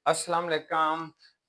अस्सलाम वालेकुम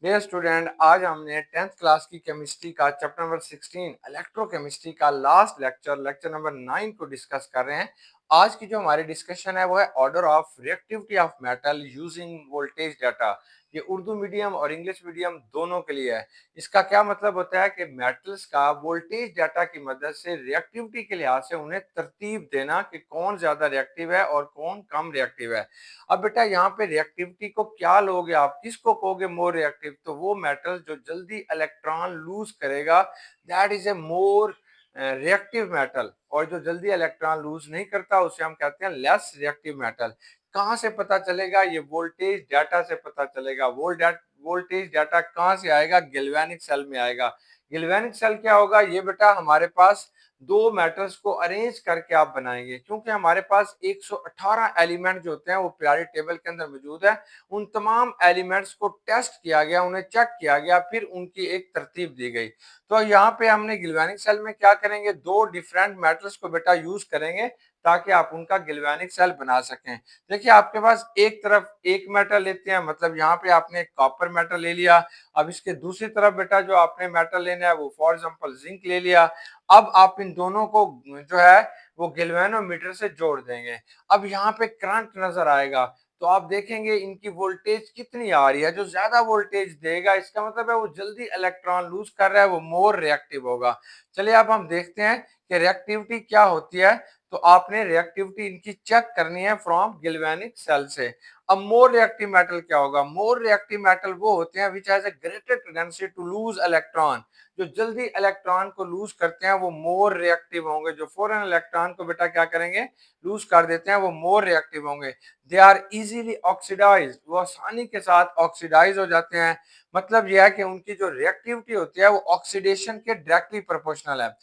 dear student. आज हमने 10th क्लास की केमिस्ट्री का चैप्टर नंबर 16 इलेक्ट्रोकेमिस्ट्री का लास्ट लेक्चर नंबर 9 को डिस्कस कर रहे हैं। आज की जो हमारी डिस्कशन है वो है order of reactivity of metal using voltage data. ये उर्दू मीडियम और इंग्लिश मीडियम दोनों के लिए है। इसका क्या मतलब होता है कि मेटल्स का वोल्टेज डाटा की मदद से रिएक्टिविटी के लिहाज से उन्हें तरतीब देना कि कौन ज्यादा रिएक्टिव है और कौन कम रिएक्टिव है। अब बेटा यहाँ पे रिएक्टिविटी को क्या लोगे आप, किसको कहोगे मोर रिएक्टिव? तो वो मेटल जो जल्दी इलेक्ट्रॉन लूज करेगा, that is a more reactive metal. और जो जल्दी इलेक्ट्रॉन लूज नहीं करता उसे हम कहते हैं लेस रिएक्टिव मेटल। कहाँ से पता चलेगा? ये वोल्टेज डाटा से पता चलेगा। वोल्टेज डाटा कहाँ से आएगा? गैल्वेनिक सेल में आएगा। गैल्वेनिक सेल क्या होगा? ये बेटा हमारे पास दो मेटल्स को अरेंज करके आप बनाएंगे, क्योंकि हमारे पास 118 एलिमेंट जो होते हैं वो पीरियोडिक टेबल के अंदर मौजूद है। उन तमाम एलिमेंट्स को टेस्ट किया गया, उन्हें चेक किया गया, फिर उनकी एक तरतीब दी गई। तो यहाँ पे हमने गैल्वेनिक सेल में क्या करेंगे? दो डिफरेंट मेटल्स को बेटा यूज करेंगे ताकि आप उनका गैल्वेनिक सेल बना सकें। देखिए आपके पास एक तरफ एक मेटल लेते हैं, मतलब यहाँ पे आपने कॉपर मेटल ले लिया। अब इसके दूसरी तरफ बेटा जो आपने मेटल लेना है वो फॉर एग्जांपल जिंक ले लिया। अब आप इन दोनों को जो है वो गैल्वेनोमीटर से जोड़ देंगे। अब यहाँ पे करंट नजर आएगा, तो आप देखेंगे इनकी वोल्टेज कितनी आ रही है। जो ज्यादा वोल्टेज देगा इसका मतलब है वो जल्दी इलेक्ट्रॉन लूज कर रहा है, वो मोर रिएक्टिव होगा। चलिए अब हम देखते हैं कि रिएक्टिविटी क्या होती है। तो आपने रिएक्टिविटी इनकी चेक करनी है फ्रॉम गैल्वेनिक सेल से। अब मोर रिएक्टिव मेटल क्या होगा? मोर रिएक्टिव मेटल वो होते हैं which has a greater tendency to lose electron. जो जल्दी इलेक्ट्रॉन को लूज करते हैं वो मोर रिएक्टिव होंगे। जो फौरन इलेक्ट्रॉन को बेटा क्या करेंगे? लूज कर देते हैं, वो मोर रिएक्टिव होंगे। दे आर इजीली ऑक्सीडाइज्ड, वो आसानी के साथ ऑक्सीडाइज हो जाते हैं। मतलब यह है कि उनकी जो रिएक्टिविटी होती है वो ऑक्सीडेशन के डायरेक्टली प्रोपोर्शनल है।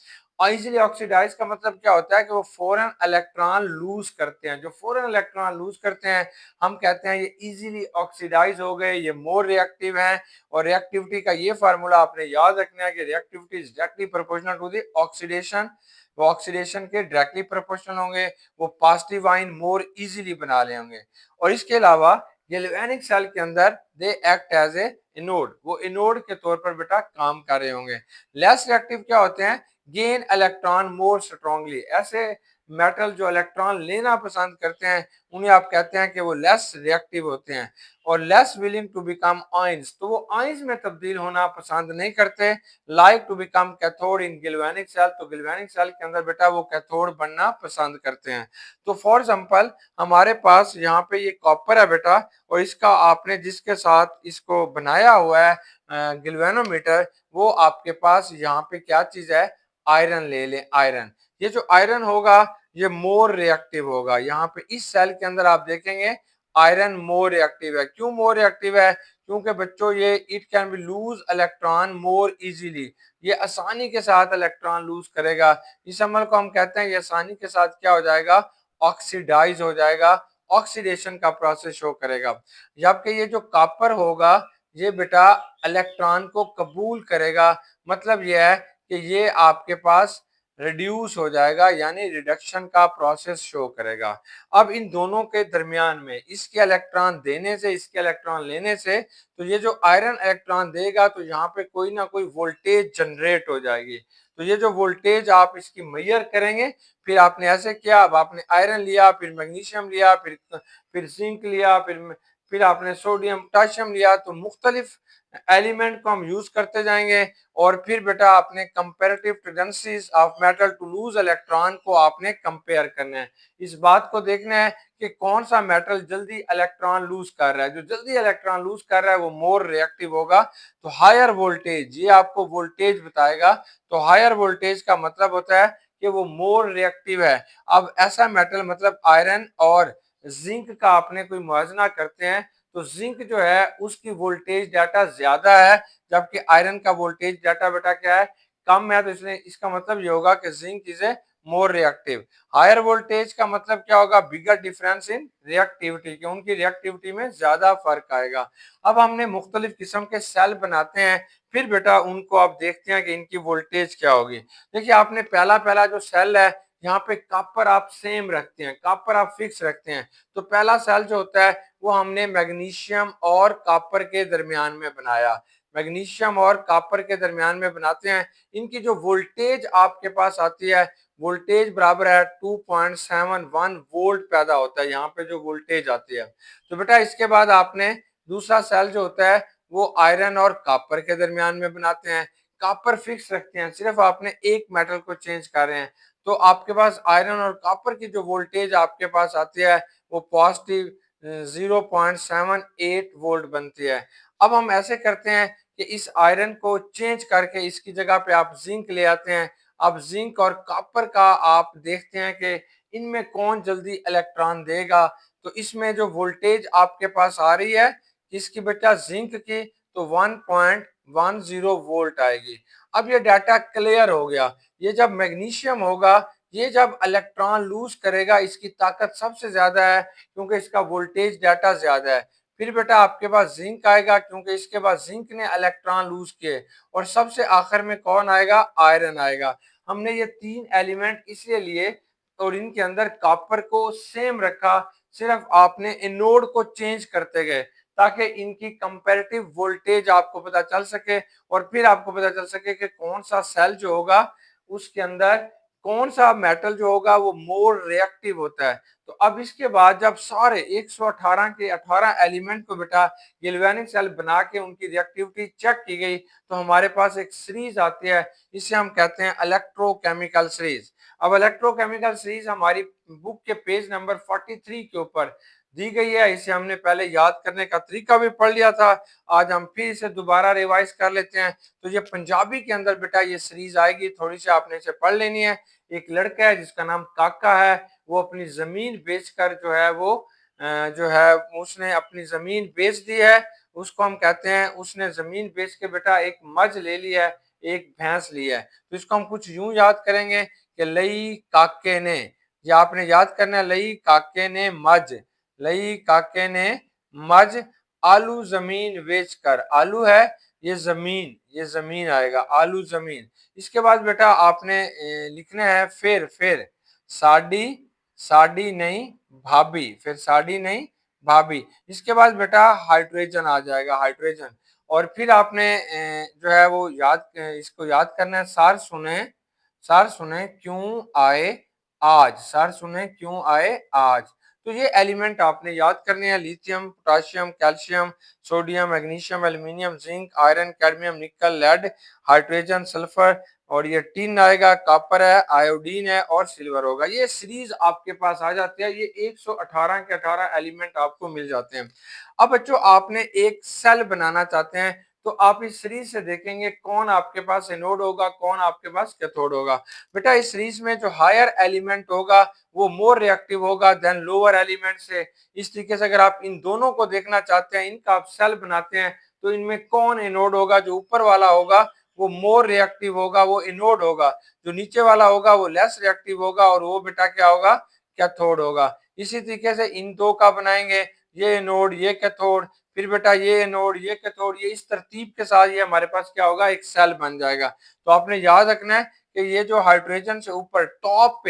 इजीली ऑक्सीडाइज का मतलब क्या होता है कि वो फौरन इलेक्ट्रॉन लूज करते हैं। जो फौरन इलेक्ट्रॉन लूज करते हैं हम कहते हैं ये इजीली ऑक्सीडाइज हो गए, ये मोर रिएक्टिव हैं। और रिएक्टिविटी का ये फार्मूला आपने याद रखना है कि reactivity is directly proportional to the oxidation. वो ऑक्सीडेशन के डायरेक्टली प्रोपोर्शनल होंगे, वो पॉजिटिव आयन मोर इजीली बना ले होंगे। और इसके अलावा गैल्वेनिक सेल के अंदर they act as a anode, वो इनोड के तौर पर बेटा काम कर रहे होंगे। लेस रिएक्टिव क्या होते हैं? Gain electron more strongly. ऐसे मेटल जो इलेक्ट्रॉन लेना पसंद करते हैं उन्हें आप कहते हैं कि वो लेस रिएक्टिव होते हैं। और less willing to become ions, तो वो आयंस में तब्दील होना पसंद नहीं करते। Like to become cathode in galvanic cell, तो गैल्वेनिक सेल के अंदर बेटा वो कैथोड बनना पसंद करते हैं। तो फॉर एग्जांपल हमारे पास यहाँ पे ये कॉपर है बेटा, और इसका आपने जिसके साथ इसको बनाया हुआ है गैल्वेनोमीटर, वो आपके पास यहाँ पे क्या चीज है? आयरन ले लें, आयरन। ये जो आयरन होगा ये मोर रिएक्टिव होगा। यहाँ पे इस सेल के अंदर आप देखेंगे आयरन मोर रिएक्टिव है। क्यों मोर रिएक्टिव है? क्योंकि बच्चों ये it can be loose electron more easily, ये आसानी के साथ इलेक्ट्रॉन लूज करेगा। इस अमल को हम कहते हैं ये आसानी के साथ क्या हो जाएगा? ऑक्सीडाइज हो जाएगा, ऑक्सीडेशन का प्रोसेस शो करेगा। जबकि ये जो कॉपर होगा ये बेटा इलेक्ट्रॉन को कबूल करेगा। मतलब यह है कि ये आपके पास रिड्यूस हो जाएगा, यानी रिडक्शन का प्रोसेस शो करेगा। अब इन दोनों के दरमियान में इसके इलेक्ट्रॉन देने से इसके इलेक्ट्रॉन लेने से, तो ये जो आयरन इलेक्ट्रॉन देगा तो यहाँ पे कोई ना कोई वोल्टेज जनरेट हो जाएगी। तो ये जो वोल्टेज आप इसकी मेजर करेंगे, फिर आपने ऐसे किया, अब आपने आयरन लिया, फिर मैग्नीशियम लिया, फिर जिंक लिया, फिर आपने सोडियम पोटाशियम लिया, तो मुख्तलिफ एलिमेंट को हम यूज करते जाएंगे। और फिर बेटा आपने comparative tendencies of metal to lose electron को आपने कंपेयर करना है। इस बात को देखना है कि कौन सा मेटल जल्दी इलेक्ट्रॉन लूज कर रहा है। जो जल्दी इलेक्ट्रॉन लूज कर रहा है वो मोर रिएक्टिव होगा। तो हायर वोल्टेज, ये आपको वोल्टेज बताएगा। तो हायर वोल्टेज का मतलब होता है कि वो मोर रिएक्टिव है। अब ऐसा मेटल मतलब आयरन और जिंक का आपने कोई मुआवजा करते हैं, तो जिंक जो है उसकी वोल्टेज डाटा ज्यादा है, जबकि आयरन का वोल्टेज डाटा बेटा क्या है? कम है। तो इसलिए इसका मतलब ये होगा कि zinc is a more reactive. Higher voltage का मतलब क्या होगा? बिगर डिफरेंस इन रिएक्टिविटी, कि उनकी रिएक्टिविटी में ज्यादा फर्क आएगा। अब हमने मुख्तलिफ किस्म के सेल बनाते हैं, फिर बेटा उनको आप देखते हैं कि इनकी वोल्टेज क्या होगी। देखिए आपने पहला पहला जो सेल है यहाँ पे कॉपर आप सेम रखते हैं, कॉपर आप फिक्स रखते हैं। तो पहला सेल जो होता है वो हमने मैग्नीशियम और कॉपर के दरमियान में बनाया। मैग्नीशियम और कॉपर के दरमियान में बनाते हैं। इनकी जो वोल्टेज आपके पास आती है, वोल्टेज बराबर है 2.71 वोल्ट पैदा होता है, यहाँ पे जो वोल्टेज आती है। तो बेटा इसके बाद आपने दूसरा सेल जो होता है वो आयरन और कॉपर के दरमियान में बनाते हैं। कॉपर फिक्स रखते हैं, सिर्फ आपने एक मेटल को चेंज कर रहे हैं। तो आपके पास आयरन और कॉपर की जो वोल्टेज आपके पास आती है वो पॉजिटिव 0.78 वोल्ट बनती है। अब हम ऐसे करते हैं कि इस आयरन को चेंज करके इसकी जगह पे आप जिंक ले आते हैं। अब जिंक और कॉपर का आप देखते हैं कि इनमें कौन जल्दी इलेक्ट्रॉन देगा। तो इसमें जो वोल्टेज आपके पास आ रही है किसकी बेटा, जिंक की, तो 1.10 वोल्ट आएगी। अब ये डाटा क्लियर हो गया। ये जब मैग्नीशियम होगा, ये जब इलेक्ट्रॉन लूज करेगा इसकी ताकत सबसे ज्यादा है क्योंकि इसका वोल्टेज डाटा ज्यादा है। फिर बेटा आपके पास जिंक आएगा क्योंकि इसके बाद जिंक ने इलेक्ट्रॉन लूज किए। और सबसे आखिर में कौन आएगा, आयरन आएगा। हमने ये तीन एलिमेंट इसलिए लिए और इनके अंदर कॉपर को सेम रखा, सिर्फ आपने एनोड को चेंज करते गए ताकि इनकी कंपैरेटिव वोल्टेज आपको पता चल सके और फिर आपको पता चल सके कि कौन सा सेल जो होगा उसके अंदर कौन सा मेटल जो होगा वो मोर रिएक्टिव होता है। तो अब इसके बाद जब सारे 118 के 18 एलिमेंट को बेटा गैल्वेनिक सेल बना के उनकी रिएक्टिविटी चेक की गई तो हमारे पास एक सीरीज आती है, इसे हम कहते हैं इलेक्ट्रोकेमिकल सीरीज। अब इलेक्ट्रोकेमिकल सीरीज हमारी बुक के पेज नंबर 43 के ऊपर दी गई है। इसे हमने पहले याद करने का तरीका भी पढ़ लिया था, आज हम फिर इसे दोबारा रिवाइज कर लेते हैं। तो ये पंजाबी के अंदर बेटा ये सीरीज आएगी, थोड़ी सी आपने इसे पढ़ लेनी है। एक लड़का है जिसका नाम काका है, वो अपनी जमीन बेचकर जो है वो जो है उसने अपनी जमीन बेच दी है। उसको हम कहते हैं उसने जमीन बेच के बेटा एक मज ले लिया है, एक भैंस ली है। तो इसको हम कुछ यूं याद करेंगे कि लई काके ने, ये आपने याद करना है, लई काके ने मज, लई काके ने मज आलू जमीन बेचकर, आलू है ये जमीन आएगा, आलू जमीन। इसके बाद बेटा आपने लिखना है फिर साडी, साडी नहीं भाभी, फिर साडी नहीं भाभी। इसके बाद बेटा हाइड्रोजन आ जाएगा, हाइड्रोजन। और फिर आपने जो है वो इसको याद करना है, सार सुने क्यों आए आज, सार सुने क्यों आए आज। तो ये एलिमेंट आपने याद करने हैं, lithium, potassium, calcium, sodium, magnesium, aluminium, zinc, iron, cadmium, निकल, लेड, हाइड्रोजन, सल्फर। और ये टिन आएगा, कॉपर है, आयोडीन है और सिल्वर होगा। ये सीरीज आपके पास आ जाती है, ये 118 के 18 एलिमेंट आपको मिल जाते हैं। अब बच्चों आपने एक सेल बनाना चाहते हैं तो आप इस सीरीज से देखेंगे कौन आपके पास एनोड होगा, कौन आपके पास कैथोड होगा। बेटा इस सीरीज में जो हायर एलिमेंट होगा वो मोर रिएक्टिव होगा देन लोअर एलिमेंट से। इस तरीके से अगर आप इन दोनों को देखना चाहते हैं, इनका आप सेल बनाते हैं तो इनमें कौन एनोड होगा, जो ऊपर वाला होगा वो मोर रिएक्टिव होगा, वो एनोड होगा। जो नीचे वाला होगा वो लेस रिएक्टिव होगा और वो बेटा क्या होगा, कैथोड होगा। इसी तरीके से इन दो का बनाएंगे, ये एनोड ये कैथोड, फिर बेटा ये एनोड ये कैथोड, ये इस तरतीब के साथ ये हमारे पास क्या होगा, एक सेल बन जाएगा। तो आपने याद रखना है कि ये जो हाइड्रोजन से ऊपर टॉप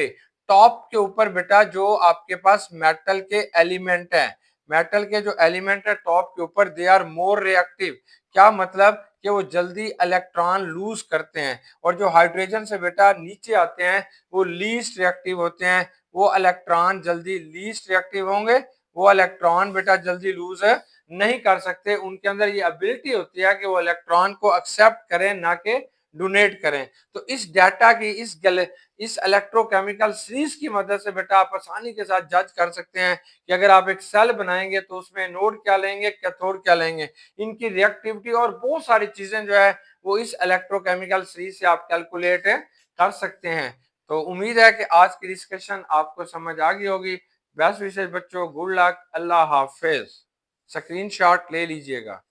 के ऊपर बेटा जो आपके पास मेटल के एलिमेंट है, मेटल के जो एलिमेंट है टॉप के ऊपर दे आर मोर रिएक्टिव। क्या मतलब कि वो जल्दी इलेक्ट्रॉन लूज करते हैं। और जो हाइड्रोजन से बेटा नीचे आते हैं वो लीस्ट रिएक्टिव होते हैं, वो इलेक्ट्रॉन जल्दी लीस्ट रिएक्टिव होंगे, वो इलेक्ट्रॉन बेटा जल्दी लूज नहीं कर सकते। उनके अंदर ये एबिलिटी होती है कि वो इलेक्ट्रॉन को एक्सेप्ट करें ना कि डोनेट करें। तो इस डाटा की इस इलेक्ट्रोकेमिकल सीरीज की मदद से बेटा आप आसानी के साथ जज कर सकते हैं कि अगर आप एक सेल बनाएंगे तो उसमें नोड क्या लेंगे, कैथोड क्या लेंगे, इनकी रिएक्टिविटी और बहुत सारी चीजें जो है वो इस इलेक्ट्रोकेमिकल सीरीज से आप कैलकुलेट कर सकते हैं। तो उम्मीद है कि आज की डिस्कशन आपको समझ आ गई होगी। बेस्ट विशेष बच्चों, गुड लक, अल्लाह हाफिज। स्क्रीनशॉट ले लीजिएगा।